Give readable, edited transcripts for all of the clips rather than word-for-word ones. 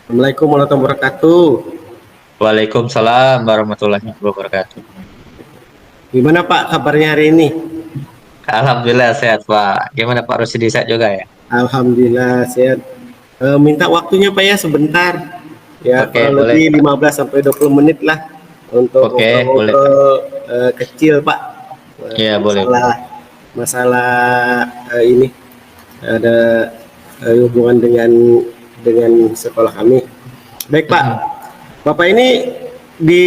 Assalamualaikum warahmatullahi wabarakatuh. Waalaikumsalam warahmatullahi wabarakatuh. Gimana Pak kabarnya hari ini? Alhamdulillah sehat Pak. Gimana Pak Rusidi, sehat juga ya? Alhamdulillah sehat. Minta waktunya Pak ya sebentar. Ya Oke, kurang boleh lebih Pak. 15 sampai 20 menit lah untuk Oke, boleh Pak. ngobrol-ngobrol kecil Pak. Iya, boleh, Masalah boleh. masalah ini ada hubungan dengan sekolah kami. Baik Pak. Mm-mm. Bapak ini di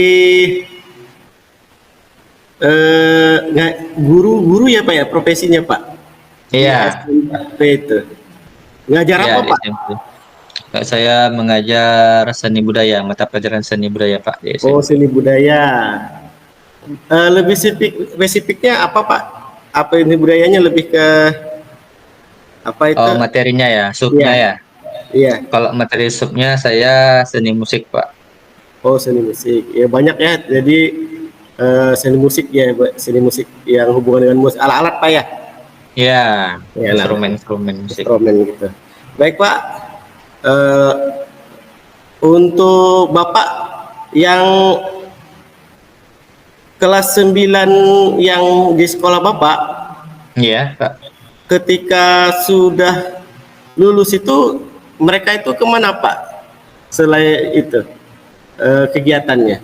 guru-guru ya Pak ya profesinya Pak di Iya, SMP itu. Ngajar iya apa di Pak? SMP. Pak, saya mengajar seni budaya, mata pelajaran seni budaya Pak di Oh SMP. seni budaya. Lebih spesifiknya apa Pak? Apa ini budayanya lebih ke apa itu? Oh, materinya ya, Iya, subnya ya. iya. Kalau materi subnya saya seni musik Pak. Oh seni musik. Ya banyak ya. Jadi seni musik ya, seni musik yang hubungan dengan musik alat-alat Pak ya. Iya, Ya alat-alat instrumen-instrumen musik. instrumen gitu. Baik Pak. Eh, untuk Bapak yang kelas 9 yang di sekolah Bapak, Iya Pak. ketika sudah lulus itu mereka itu kemana Pak? Selain itu kegiatannya.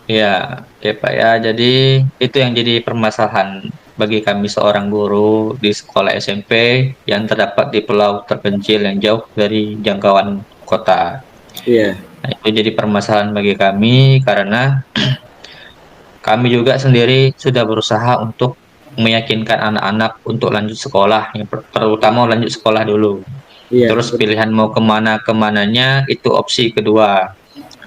Ya, oke Pak ya. Jadi itu yang jadi permasalahan bagi kami seorang guru di sekolah SMP yang terdapat di pulau terpencil yang jauh dari jangkauan kota. Iya, Nah, itu jadi permasalahan bagi kami karena kami juga sendiri sudah berusaha untuk meyakinkan anak-anak untuk lanjut sekolah, yang terutama lanjut sekolah dulu. iya, Terus pilihan mau kemananya itu opsi kedua.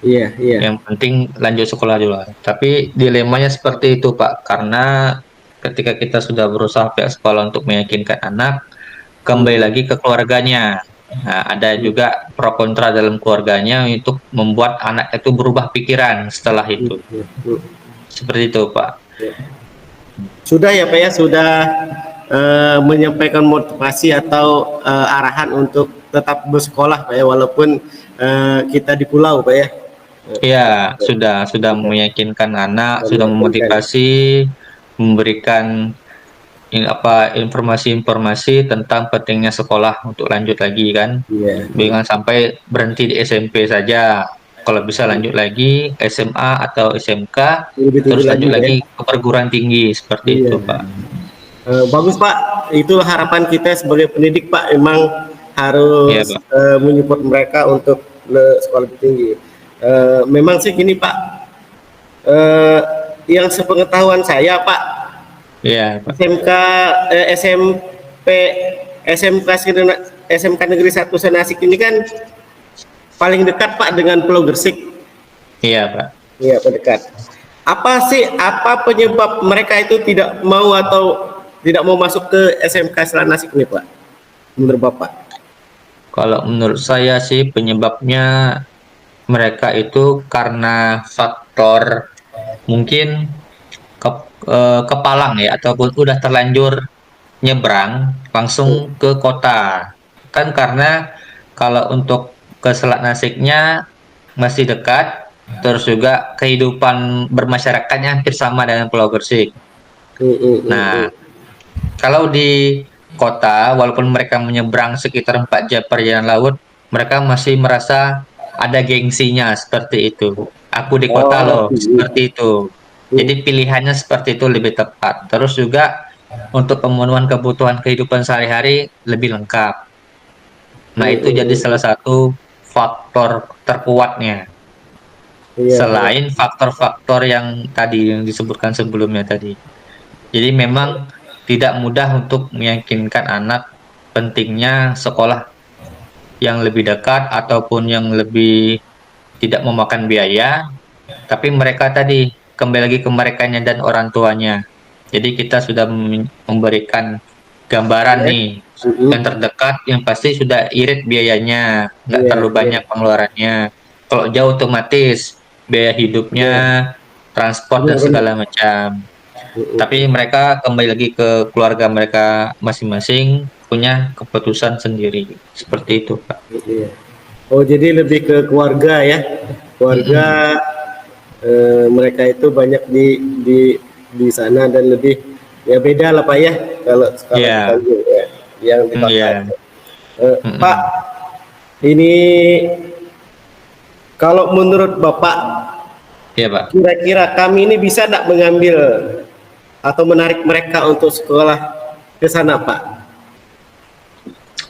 iya, iya, Yang penting lanjut sekolah dulu. Tapi dilemanya seperti itu, Pak. Karena ketika kita sudah berusaha pihak sekolah untuk meyakinkan anak, kembali mm, lagi ke keluarganya. Nah, ada mm, juga pro kontra dalam keluarganya untuk membuat anak itu berubah pikiran setelah mm, itu. mm, mm. Seperti itu, Pak. Sudah ya Pak ya, sudah menyampaikan motivasi atau arahan untuk tetap bersekolah Pak ya, walaupun kita di pulau Pak ya. Ya, sudah meyakinkan anak, Sudah sudah meyakinkan. memotivasi, memberikan informasi-informasi tentang pentingnya sekolah untuk lanjut lagi kan. Iya. Jangan sampai berhenti di SMP saja. Kalau bisa lanjut lagi SMA atau SMK, Lebih tinggi terus lagi lanjut Pak ya. lagi ke perguruan tinggi seperti Iya. itu, Pak. Bagus Pak, itulah harapan kita sebagai pendidik Pak, emang Iya, harus Pak. menyupport mereka untuk sekolah lebih tinggi. Memang sih gini Pak, eh, yang sepengetahuan saya Pak, Iya, Pak. SMK, SMP, SMK, SMK Negeri 1 Senasik ini kan paling dekat Pak dengan Pulau Gersik. Iya, Pak. Iya, pendekat. Apa penyebab mereka itu tidak mau atau tidak mau masuk ke SMK Selanasik ini, Pak? Menurut Bapak? Kalau menurut saya sih penyebabnya mereka itu karena faktor mungkin kepalang ya ataupun udah terlanjur nyebrang langsung ke kota. Kan karena kalau untuk ke Selat Nasiknya masih dekat, terus juga kehidupan bermasyarakatnya hampir sama dengan Pulau Gersik. Mm, mm, mm, Nah, mm. kalau di kota, walaupun mereka menyeberang sekitar 4 jam perjalanan laut, mereka masih merasa ada gengsinya seperti itu. Aku di kota Oh, loh, seperti itu. mm, Jadi pilihannya seperti itu lebih tepat. Terus juga untuk pemenuhan kebutuhan kehidupan sehari-hari lebih lengkap. mm, Nah, itu mm, jadi mm. salah satu faktor terkuatnya. Iya, iya, Selain faktor-faktor yang tadi yang disebutkan sebelumnya tadi. Jadi memang tidak mudah untuk meyakinkan anak pentingnya sekolah yang lebih dekat ataupun yang lebih tidak memakan biaya, tapi mereka tadi kembali lagi ke merekanya dan orang tuanya. Jadi kita sudah memberikan gambaran iya, nih mm, yang mm. terdekat yang pasti sudah irit biayanya, nggak Iya, terlalu iya, banyak pengeluarannya. Kalau jauh otomatis biaya hidupnya, iya, transport dan benar-benar. segala macam. Mm, Tapi mm, mereka kembali lagi ke keluarga mereka masing-masing punya keputusan sendiri. Seperti itu, Pak. mm. Iya. Oh, jadi lebih ke keluarga ya. Mm-mm. Keluarga mereka itu banyak di sana dan lebih ya beda lah Pak ya kalau sekarang di Iya, Tanjung ya, yang di kota iya. itu. Pak, Mm-mm. ini kalau menurut Bapak Iya, Pak. kira-kira kami ini bisa tidak mengambil atau menarik mereka untuk sekolah ke sana Pak?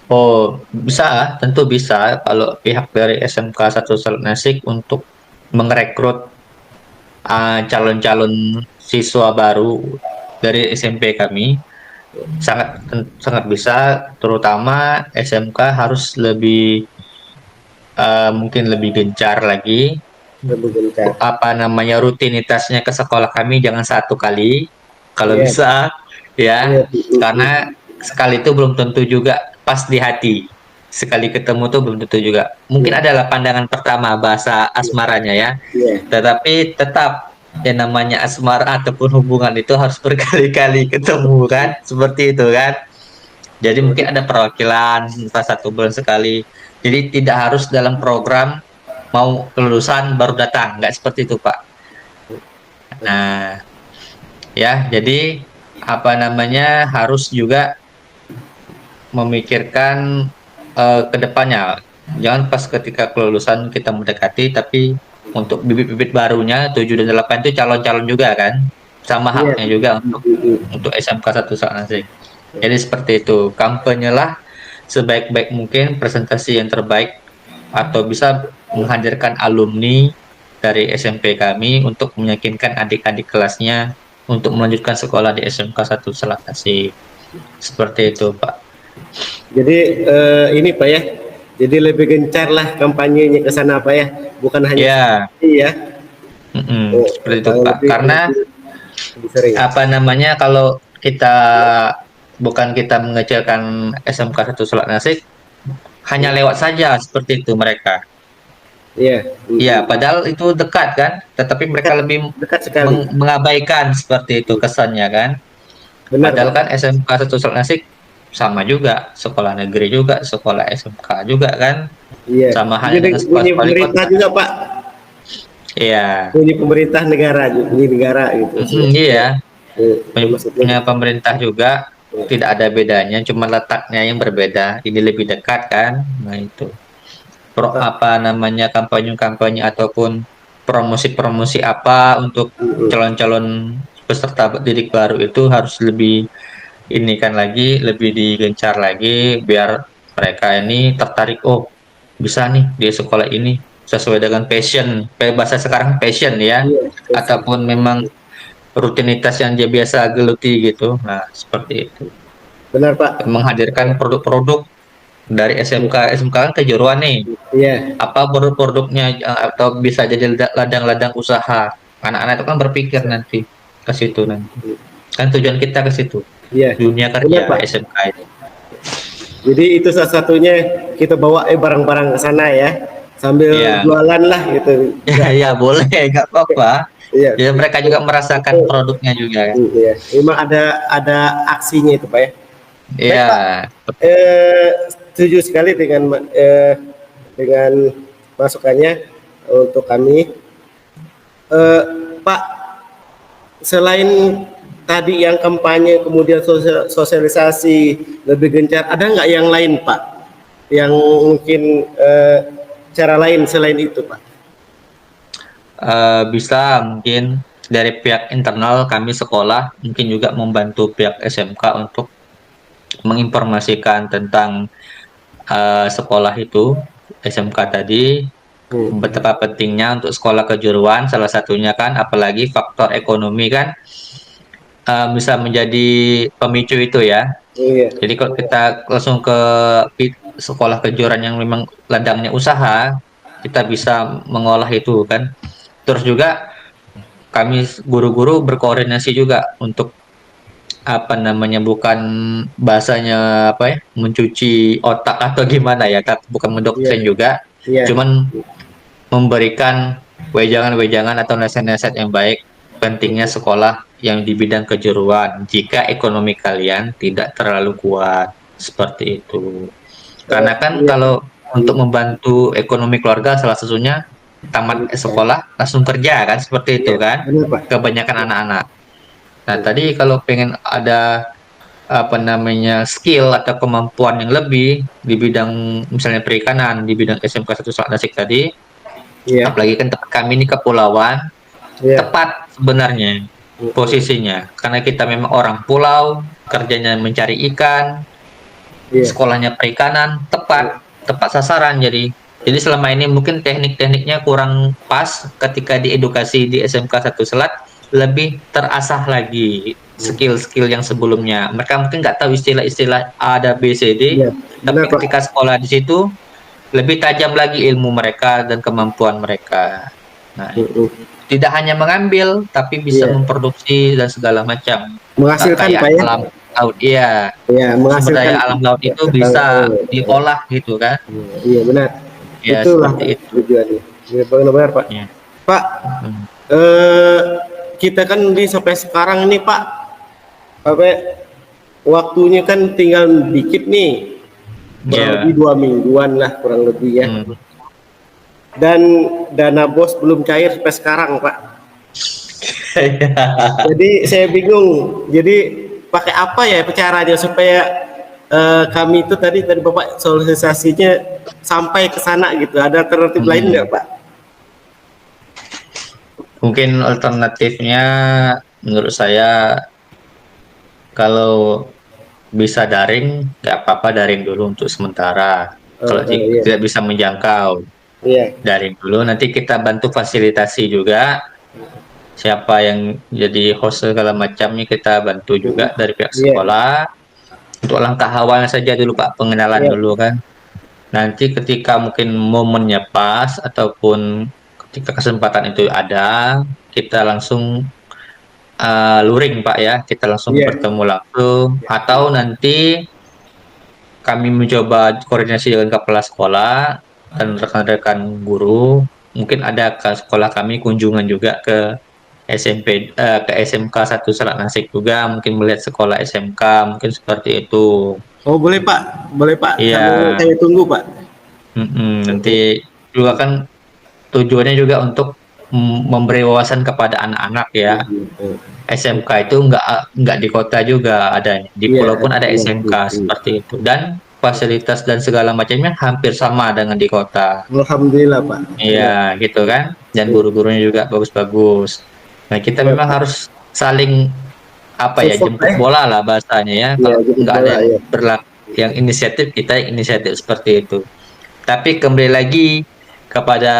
Oh, bisa, tentu bisa kalau pihak dari SMK 1 Selat Nasik untuk merekrut calon-calon siswa baru dari SMP kami sangat sangat bisa, terutama SMK harus lebih mungkin lebih gencar lagi Lebih gencar. apa namanya rutinitasnya ke sekolah kami jangan satu kali kalau Iya, bisa iya, ya, karena sekali itu belum tentu juga pas di hati, sekali ketemu tuh belum tentu juga, mungkin iya, adalah pandangan pertama bahasa asmaranya ya, iya, tetapi tetap yang namanya asmara ataupun hubungan itu harus berkali-kali ketemu kan, seperti itu kan. Jadi mungkin ada perwakilan entah 1 bulan sekali. Jadi tidak harus dalam program mau kelulusan baru datang, nggak seperti itu, Pak. Nah, ya, jadi apa namanya harus juga memikirkan ke depannya. Jangan pas ketika kelulusan kita mendekati, tapi untuk bibit-bibit barunya 7 dan 8 itu calon-calon juga kan. Sama iya, haknya juga untuk SMK 1 Saat. Jadi seperti itu. Kampanyelah sebaik-baik mungkin presentasi yang terbaik atau bisa menghadirkan alumni dari SMP kami untuk meyakinkan adik-adik kelasnya untuk melanjutkan sekolah di SMK 1 Selat Asih. Seperti itu, Pak. Jadi ini Pak ya, jadi lebih gencar lah kampanyenya ke sana Pak ya, bukan hanya Ya, ya, seperti itu, kalau Pak. lebih Karena lebih lebih sering. apa namanya kalau kita bukan kita mengecilkan SMK 1 Selat Nasik, hanya lewat saja seperti itu mereka. Iya, Ya, padahal itu dekat kan, tetapi mereka dekat lebih dekat sekali, mengabaikan seperti itu kesannya kan. benar Padahal Pak. kan SMK 1 Selat Nasik sama juga, sekolah negeri juga, sekolah SMK juga kan, Iya, sama halnya jadi dengan bunyi sekolah-sekolah di pemerintah kota. juga Pak, Iya, bunyi pemerintah negara, bunyi negara gitu maksudnya. iya. Maksudnya Punya gitu. pemerintah juga tidak ada bedanya, cuma letaknya yang berbeda. Ini lebih dekat kan. Nah, itu. Pak. Apa namanya kampanye-kampanye ataupun promosi-promosi apa untuk calon-calon peserta didik baru itu harus lebih ini kan lagi, lebih digencar lagi biar mereka ini tertarik. Oh, bisa nih di sekolah ini sesuai dengan passion. Kayak bahasa sekarang passion ya, Iya, passion. ataupun memang rutinitas yang dia biasa geluti gitu. Nah, seperti itu. Benar Pak. Menghadirkan produk-produk dari SMK kan kejuruan nih. Iya, Apa produk-produknya atau bisa jadi ladang-ladang usaha. Anak-anak itu kan berpikir nanti ke situ nanti. Kan tujuan kita ke situ. iya, Dunia benar kerja Pak. SMK itu. Jadi itu salah satunya kita bawa barang-barang ke sana ya, sambil Iya. jualan lah gitu. Ya, ya boleh, nggak apa-apa. Iya, Ya mereka juga merasakan produknya juga kan. iya. Memang ada aksinya itu Pak ya. Baik Pak, Iya. setuju sekali dengan masukannya untuk kami. Eh, Pak, selain tadi yang kampanye kemudian sosialisasi lebih gencar, ada nggak yang lain Pak? Yang mungkin cara lain selain itu Pak? Bisa mungkin dari pihak internal kami sekolah mungkin juga membantu pihak SMK untuk menginformasikan tentang sekolah itu SMK tadi, betapa pentingnya untuk sekolah kejuruan salah satunya kan, apalagi faktor ekonomi kan bisa menjadi pemicu itu ya. Iya, Jadi kalau kita langsung ke sekolah kejuruan yang memang ladangnya usaha, kita bisa mengolah itu kan. Terus juga kami guru-guru berkoordinasi juga untuk apa namanya bukan bahasanya apa ya mencuci otak atau gimana ya, bukan iya, mendoktrin juga, iya, cuman memberikan wejangan-wejangan atau nasihat-nasihat yang baik pentingnya sekolah yang di bidang kejuruan jika ekonomi kalian tidak terlalu kuat seperti itu. Karena kan iya, kalau untuk membantu ekonomi keluarga, salah satunya tamat sekolah langsung kerja kan, seperti itu Iya, kan, benar Pak. kebanyakan anak-anak. Nah, tadi kalau pengen ada apa namanya skill atau kemampuan yang lebih di bidang misalnya perikanan di bidang SMK 1 Selat Nasik tadi, Iya, apalagi kan tempat kami ini kepulauan, iya, tepat sebenarnya posisinya karena kita memang orang pulau, kerjanya mencari ikan, iya, sekolahnya perikanan, tepat tepat sasaran. Jadi selama ini mungkin teknik-tekniknya kurang pas, ketika diedukasi di SMK 1 Selat lebih terasah lagi skill-skill yang sebelumnya. Mereka mungkin nggak tahu istilah-istilah A, ada B, C, D, iya, benar tapi Pak. ketika sekolah di situ lebih tajam lagi ilmu mereka dan kemampuan mereka. Nah, tidak hanya mengambil, tapi bisa Iya, memproduksi dan segala macam. menghasilkan Pak Kekayaan ya. alam laut, iya. Iya, Sumber menghasilkan. daya alam laut Ya, itu bisa diolah gitu kan. iya benar. Ya, Itulah seperti itu. tujuannya. Iya, benar Pak. Ya. Pak, Mm. eh, kita kan di sampai sekarang nih Pak, apa waktunya kan tinggal dikit nih, kurang Ya. lebih 2 mingguan lah kurang lebih ya. Hmm. Dan dana bos belum cair sampai sekarang Pak. Jadi saya bingung. Jadi pakai apa ya caranya supaya kami itu tadi Bapak sosialisasinya sampai ke sana gitu. Ada alternatif lain nggak Pak? Mungkin alternatifnya menurut saya kalau bisa daring, nggak apa-apa daring dulu untuk sementara. Kalau Iya, tidak bisa menjangkau, iya, daring dulu. Nanti kita bantu fasilitasi juga. Siapa yang jadi host segala macamnya kita bantu juga dari pihak iya, sekolah. Untuk langkah awal saja dulu Pak, pengenalan iya, dulu kan. Nanti ketika mungkin momennya pas ataupun ketika kesempatan itu ada, kita langsung luring Pak ya, kita langsung iya, bertemu langsung, atau nanti kami mencoba koordinasi dengan kepala sekolah dan rekan-rekan guru, mungkin ada ke sekolah kami kunjungan juga ke ke SMK 1 Selat Nasik juga, mungkin melihat sekolah SMK, mungkin seperti itu. Oh boleh Pak, boleh Pak. Iya, Saya tunggu Pak. nanti juga kan tujuannya juga untuk memberi wawasan kepada anak-anak ya. SMK itu nggak di kota juga adanya, di Iya, pulau pun ada iya, SMK seperti itu, dan fasilitas dan segala macamnya hampir sama dengan di kota. Alhamdulillah Pak. Iya, Iya, gitu kan. Dan iya, guru-gurunya juga bagus-bagus. Nah, kita iya, memang Pak. harus saling apa ya, Support jemput ya. bola lah bahasanya ya. Iya, Kalau jadi nggak ada bola yang ya. yang inisiatif, kita yang inisiatif seperti itu. Tapi kembali lagi kepada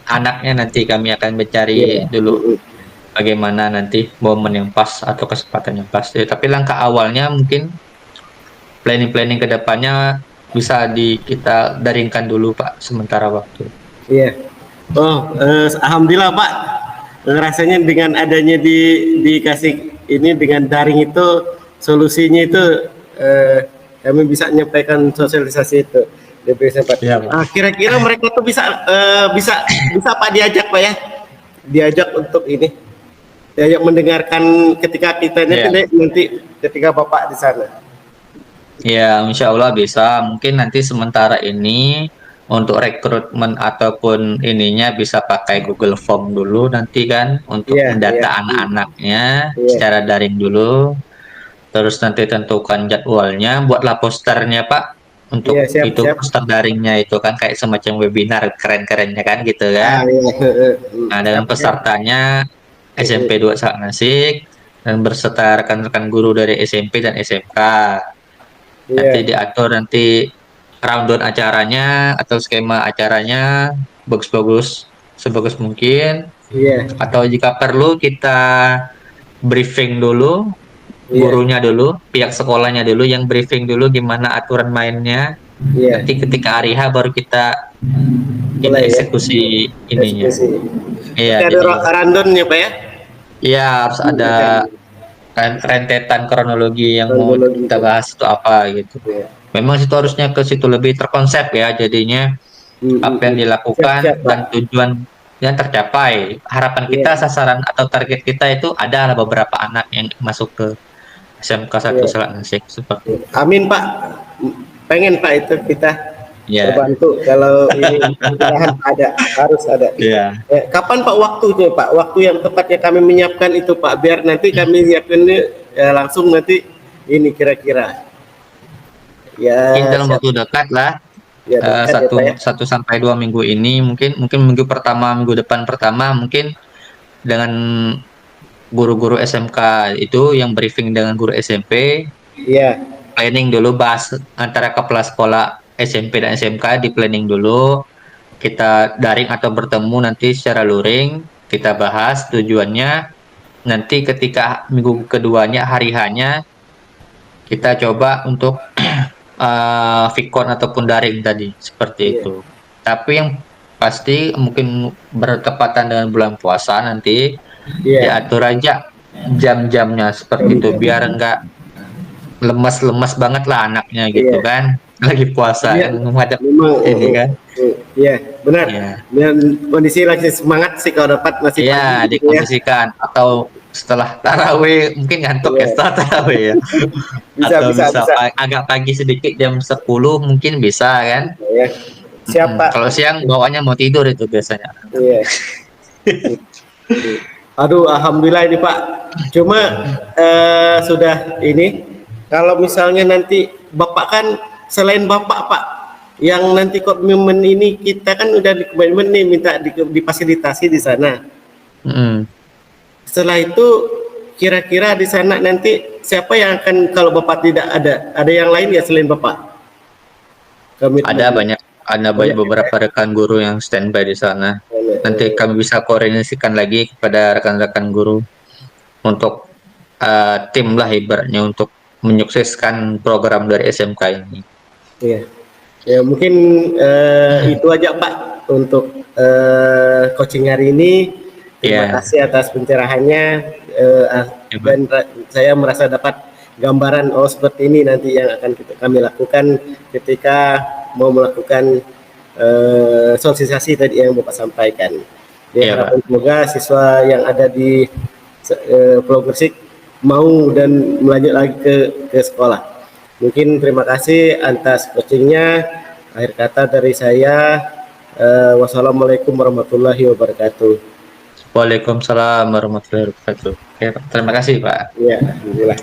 anaknya, nanti kami akan mencari Iya. dulu bagaimana nanti momen yang pas atau kesempatan yang pas. Tapi langkah awalnya mungkin planning-planning ke depannya bisa kita daringkan dulu Pak, sementara waktu. Iya. Oh, alhamdulillah Pak. Rasanya dengan adanya dikasih ini dengan daring itu solusinya itu kami bisa menyampaikan sosialisasi itu di Pak. Iya, Pak. Kira-kira mereka tuh bisa Pak diajak Pak ya, diajak untuk ini, diajak mendengarkan ketika kita Iya. nanti ketika Bapak di sana. Ya, insya Allah bisa. Mungkin nanti sementara ini untuk rekrutmen ataupun ininya bisa pakai Google Form dulu nanti kan, untuk Iya, iya, mendata anak-anaknya iya, secara daring dulu. Terus nanti tentukan jadwalnya, buatlah posternya Pak. iya, Untuk siap, itu siap. poster daringnya itu kan kayak semacam webinar keren-kerennya kan gitu kan. Iya, Nah, siap, dengan siap. pesertanya SMP 2 Selat Nasik dan berserta rekan-rekan guru dari SMP dan SMK. Nanti Iya, diatur nanti rundown acaranya atau skema acaranya bagus-bagus, sebagus mungkin, iya, atau jika perlu kita briefing dulu iya, gurunya dulu, pihak sekolahnya dulu yang briefing dulu gimana aturan mainnya. iya. Nanti ketika hari H baru kita ini Mulai ya, eksekusi ininya. eksekusi. Berarti Iya, ada jadi rundown-nya Pak ya? iya harus ada rentetan kronologi yang mau Kronologi kita itu. bahas itu apa gitu. Iya. Memang situ harusnya ke situ lebih terkonsep ya, jadinya apa yang Siap, dilakukan siap Pak. dan tujuan yang tercapai. Harapan kita, Iya, sasaran atau target kita itu ada beberapa anak yang masuk ke SMK 1 iya. Selat Nasik seperti itu. Amin Pak. pengen Pak itu kita Ya, terbantu kalau ini mudah-mudahan harus ada. ya. Kapan Pak waktunya Pak? Waktu yang tepatnya kami menyiapkan itu Pak, biar nanti kami siapinnya langsung nanti ini kira-kira. Mungkin Ya, dalam waktu dekat lah, ya dekat ya Pak ya. 1 sampai 2 minggu ini, mungkin minggu pertama, minggu depan pertama, mungkin dengan guru-guru SMK itu yang briefing dengan guru SMP, Iya, planning dulu bahas antara kepala sekolah SMP dan SMK di planning dulu. Kita daring atau bertemu nanti secara luring, kita bahas tujuannya. Nanti ketika minggu keduanya hari hanya kita coba untuk Vicon ataupun daring tadi seperti iya, itu. Tapi yang pasti mungkin bertepatan dengan bulan puasa nanti iya. diatur aja jam-jamnya seperti itu biar enggak lemas-lemas banget lah anaknya gitu Iya. kan. Lagi puasa Iya, kan menghadap memang, ini kan. iya, benar. Ya. Dan kondisi lagi semangat sih kalau dapat masih pagi Iya, gitu ya. dikondisikan atau setelah tarawih mungkin ngantuk ya Iya, setelah tarawih ya. bisa, Atau bisa, bisa bisa. agak pagi sedikit jam 10 mungkin bisa kan. Ya, siap Pak. Kalau siang bawaannya mau tidur itu biasanya. Iya. Aduh, alhamdulillah ini Pak. Cuma sudah ini. Kalau misalnya nanti Bapak kan selain Bapak Pak, yang nanti komitmen ini kita kan udah di komitmen nih minta difasilitasi di sana. Mm. Setelah itu kira-kira di sana nanti siapa yang akan kalau Bapak tidak ada yang lain ya selain Bapak? Komitmen. Ada beberapa rekan guru yang standby di sana. Nanti kami bisa koordinasikan lagi kepada rekan-rekan guru untuk tim lah ibaratnya untuk menyukseskan program dari SMK ini. Iya. Ya mungkin itu aja Pak untuk coaching hari ini. Terima Iya. kasih atas pencerahannya dan saya merasa dapat gambaran seperti ini nanti yang akan kami lakukan ketika mau melakukan sosialisasi tadi yang Bapak sampaikan. Iya, Harapan semoga siswa yang ada di Pulau Gresik mau dan melanjut lagi ke sekolah. Mungkin terima kasih atas coachingnya. Akhir kata dari saya, wassalamualaikum warahmatullahi wabarakatuh. Waalaikumsalam warahmatullahi wabarakatuh. Oke, terima kasih Pak. Ya, alhamdulillah.